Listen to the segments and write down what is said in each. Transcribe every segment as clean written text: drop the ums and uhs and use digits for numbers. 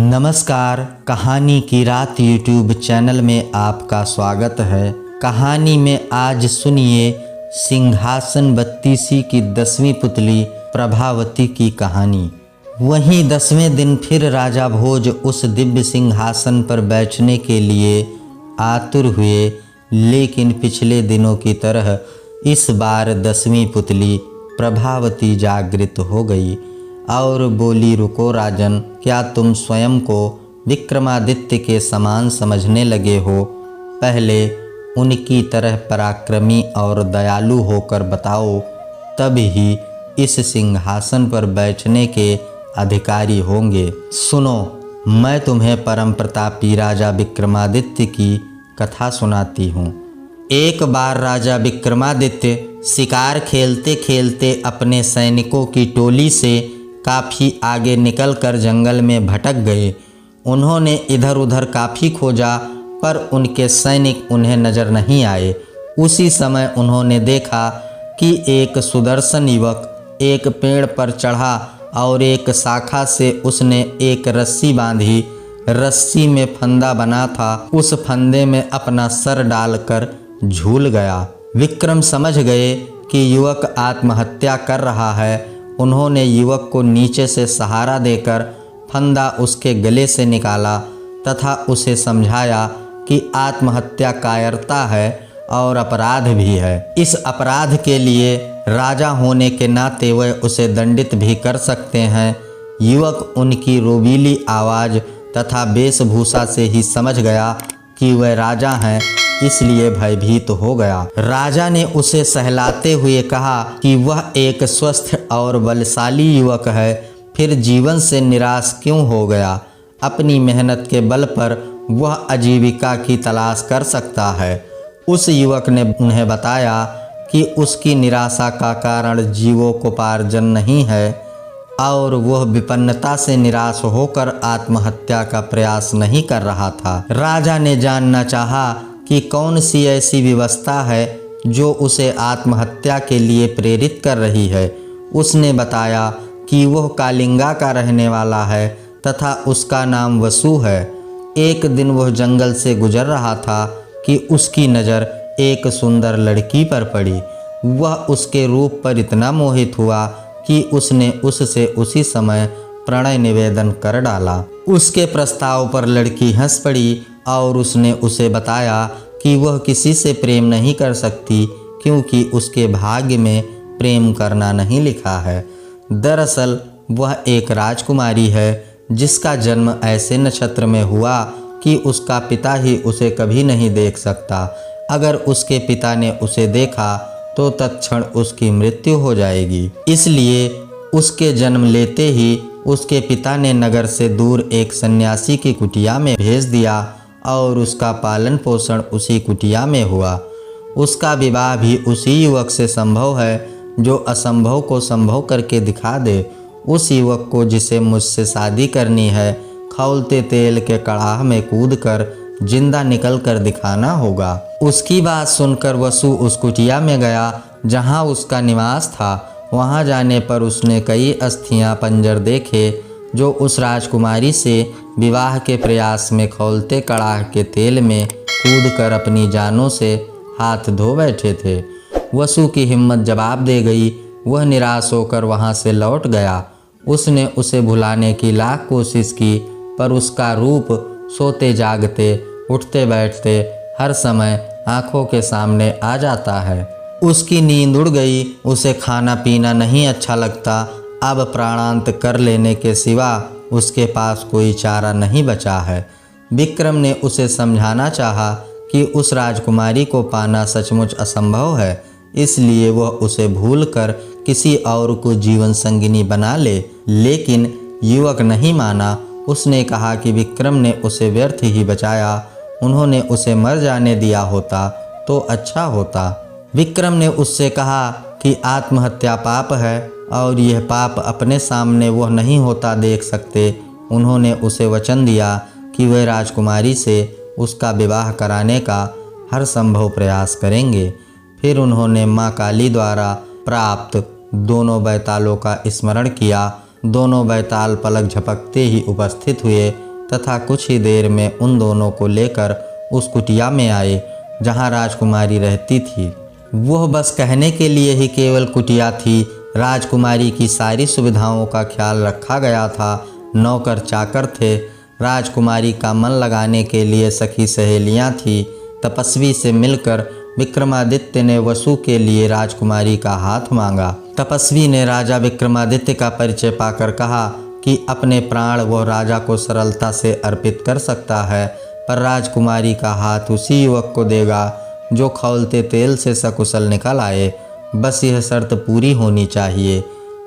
नमस्कार, कहानी की रात यूट्यूब चैनल में आपका स्वागत है। कहानी में आज सुनिए सिंहासन बत्तीसी की 10वीं पुतली प्रभावती की कहानी। वहीं 10वें दिन फिर राजा भोज उस दिव्य सिंहासन पर बैठने के लिए आतुर हुए, लेकिन पिछले दिनों की तरह इस बार 10वीं पुतली प्रभावती जागृत हो गई और बोली, रुको राजन, क्या तुम स्वयं को विक्रमादित्य के समान समझने लगे हो? पहले उनकी तरह पराक्रमी और दयालु होकर बताओ, तब ही इस सिंहासन पर बैठने के अधिकारी होंगे। सुनो, मैं तुम्हें परम प्रतापी राजा विक्रमादित्य की कथा सुनाती हूँ। एक बार राजा विक्रमादित्य शिकार खेलते खेलते अपने सैनिकों की टोली से काफ़ी आगे निकलकर जंगल में भटक गए। उन्होंने इधर उधर काफ़ी खोजा, पर उनके सैनिक उन्हें नज़र नहीं आए। उसी समय उन्होंने देखा कि एक सुदर्शन युवक एक पेड़ पर चढ़ा और एक शाखा से उसने एक रस्सी बांधी। रस्सी में फंदा बना था, उस फंदे में अपना सर डालकर झूल गया। विक्रम समझ गए कि युवक आत्महत्या कर रहा है। उन्होंने युवक को नीचे से सहारा देकर फंदा उसके गले से निकाला तथा उसे समझाया कि आत्महत्या कायरता है और अपराध भी है। इस अपराध के लिए राजा होने के नाते वह उसे दंडित भी कर सकते हैं। युवक उनकी रोबीली आवाज़ तथा वेशभूषा से ही समझ गया कि वह राजा हैं, इसलिए भयभीत हो गया। राजा ने उसे सहलाते हुए कहा कि वह एक स्वस्थ और बलशाली युवक है, फिर जीवन से निराश क्यों हो गया? अपनी मेहनत के बल पर वह आजीविका की तलाश कर सकता है। उस युवक ने उन्हें बताया कि उसकी निराशा का कारण जीवोपार्जन नहीं है और वह विपन्नता से निराश होकर आत्महत्या का प्रयास नहीं कर रहा था। राजा ने जानना चाहा कि कौन सी ऐसी व्यवस्था है जो उसे आत्महत्या के लिए प्रेरित कर रही है। उसने बताया कि वह कालिंगा का रहने वाला है तथा उसका नाम वसु है। एक दिन वह जंगल से गुजर रहा था कि उसकी नज़र एक सुंदर लड़की पर पड़ी। वह उसके रूप पर इतना मोहित हुआ कि उसने उससे उसी समय प्रणय निवेदन कर डाला। उसके प्रस्ताव पर लड़की हंस पड़ी और उसने उसे बताया कि वह किसी से प्रेम नहीं कर सकती, क्योंकि उसके भाग्य में प्रेम करना नहीं लिखा है। दरअसल वह एक राजकुमारी है जिसका जन्म ऐसे नक्षत्र में हुआ कि उसका पिता ही उसे कभी नहीं देख सकता। अगर उसके पिता ने उसे देखा तो तत्क्षण उसकी मृत्यु हो जाएगी। इसलिए उसके जन्म लेते ही उसके पिता ने नगर से दूर एक सन्यासी की कुटिया में भेज दिया और उसका पालन पोषण उसी कुटिया में हुआ। उसका विवाह भी उसी युवक से संभव है जो असंभव को संभव करके दिखा दे। उस युवक को जिसे मुझसे शादी करनी है, खौलते तेल के कड़ाह में कूदकर जिंदा निकल कर दिखाना होगा। उसकी बात सुनकर वसु उस कुटिया में गया जहाँ उसका निवास था। वहाँ जाने पर उसने कई अस्थियाँ पंजर देखे जो उस राजकुमारी से विवाह के प्रयास में खौलते कड़ाह के तेल में कूदकर अपनी जानों से हाथ धो बैठे थे। वसु की हिम्मत जवाब दे गई। वह निराश होकर वहाँ से लौट गया। उसने उसे भुलाने की लाख कोशिश की, पर उसका रूप सोते जागते उठते बैठते हर समय आँखों के सामने आ जाता है। उसकी नींद उड़ गई। उसे खाना पीना नहीं अच्छा लगता। अब प्राणांत कर लेने के सिवा उसके पास कोई चारा नहीं बचा है। विक्रम ने उसे समझाना चाहा कि उस राजकुमारी को पाना सचमुच असंभव है, इसलिए वह उसे भूलकर किसी और को जीवन संगिनी बना ले, लेकिन युवक नहीं माना। उसने कहा कि विक्रम ने उसे व्यर्थ ही बचाया। उन्होंने उसे मर जाने दिया होता तो अच्छा होता। विक्रम ने उससे कहा कि आत्महत्या पाप है और यह पाप अपने सामने वह नहीं होता देख सकते। उन्होंने उसे वचन दिया कि वह राजकुमारी से उसका विवाह कराने का हर संभव प्रयास करेंगे। फिर उन्होंने माँ काली द्वारा प्राप्त दोनों बैतालों का स्मरण किया। दोनों बैताल पलक झपकते ही उपस्थित हुए तथा कुछ ही देर में उन दोनों को लेकर उस कुटिया में आए जहाँ राजकुमारी रहती थी। वह बस कहने के लिए ही केवल कुटिया थी। राजकुमारी की सारी सुविधाओं का ख्याल रखा गया था। नौकर चाकर थे। राजकुमारी का मन लगाने के लिए सखी सहेलियां थीं। तपस्वी से मिलकर विक्रमादित्य ने वसु के लिए राजकुमारी का हाथ मांगा। तपस्वी ने राजा विक्रमादित्य का परिचय पाकर कहा कि अपने प्राण वह राजा को सरलता से अर्पित कर सकता है, पर राजकुमारी का हाथ उसी युवक को देगा जो खौलते तेल से सकुशल निकल आए। बस यह शर्त पूरी होनी चाहिए।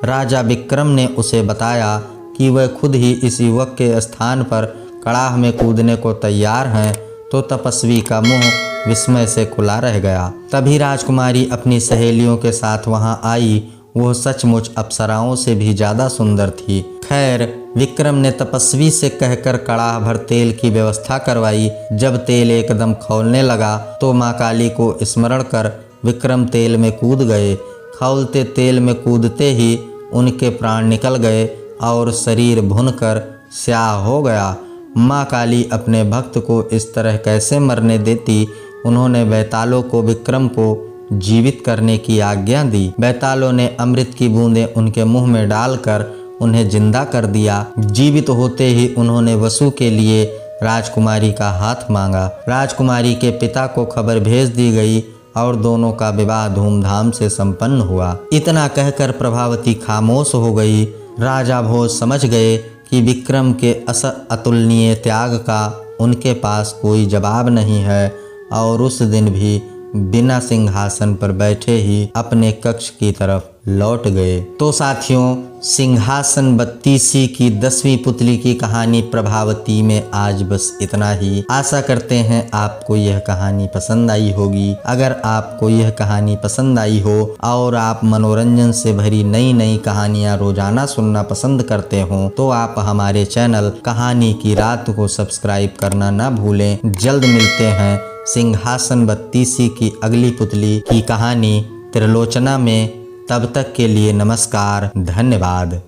राजा विक्रम ने उसे बताया कि वह खुद ही इस युवक के स्थान पर कड़ाह में कूदने को तैयार हैं। तो तपस्वी का मुंह विस्मय से खुला रह गया। तभी राजकुमारी अपनी सहेलियों के साथ वहां आई। वह सचमुच अप्सराओं से भी ज़्यादा सुंदर थी। खैर, विक्रम ने तपस्वी से कहकर कड़ाह भर तेल की व्यवस्था करवाई। जब तेल एकदम खौलने लगा तो माँ काली को स्मरण कर विक्रम तेल में कूद गए। खौलते तेल में कूदते ही उनके प्राण निकल गए और शरीर भुनकर स्याह हो गया। माँ काली अपने भक्त को इस तरह कैसे मरने देती। उन्होंने बैतालों को विक्रम को जीवित करने की आज्ञा दी। बैतालों ने अमृत की बूंदें उनके मुंह में डालकर उन्हें जिंदा कर दिया। जीवित होते ही उन्होंने वसु के लिए राजकुमारी का हाथ मांगा। राजकुमारी के पिता को खबर भेज दी गई और दोनों का विवाह धूमधाम से संपन्न हुआ। इतना कहकर प्रभावती खामोश हो गई। राजा भोज समझ गए कि विक्रम के अतुलनीय त्याग का उनके पास कोई जवाब नहीं है और उस दिन भी बिना सिंहासन पर बैठे ही अपने कक्ष की तरफ लौट गए। तो साथियों, सिंहासन बत्तीसी की 10वीं पुतली की कहानी प्रभावती में आज बस इतना ही। आशा करते हैं आपको यह कहानी पसंद आई होगी। अगर आपको यह कहानी पसंद आई हो और आप मनोरंजन से भरी नई नई कहानियाँ रोजाना सुनना पसंद करते हो तो आप हमारे चैनल कहानी की रात को सब्सक्राइब करना ना भूलें। जल्द मिलते हैं सिंहासन बत्तीसी की अगली पुतली की कहानी त्रिलोचना में। तब तक के लिए नमस्कार, धन्यवाद।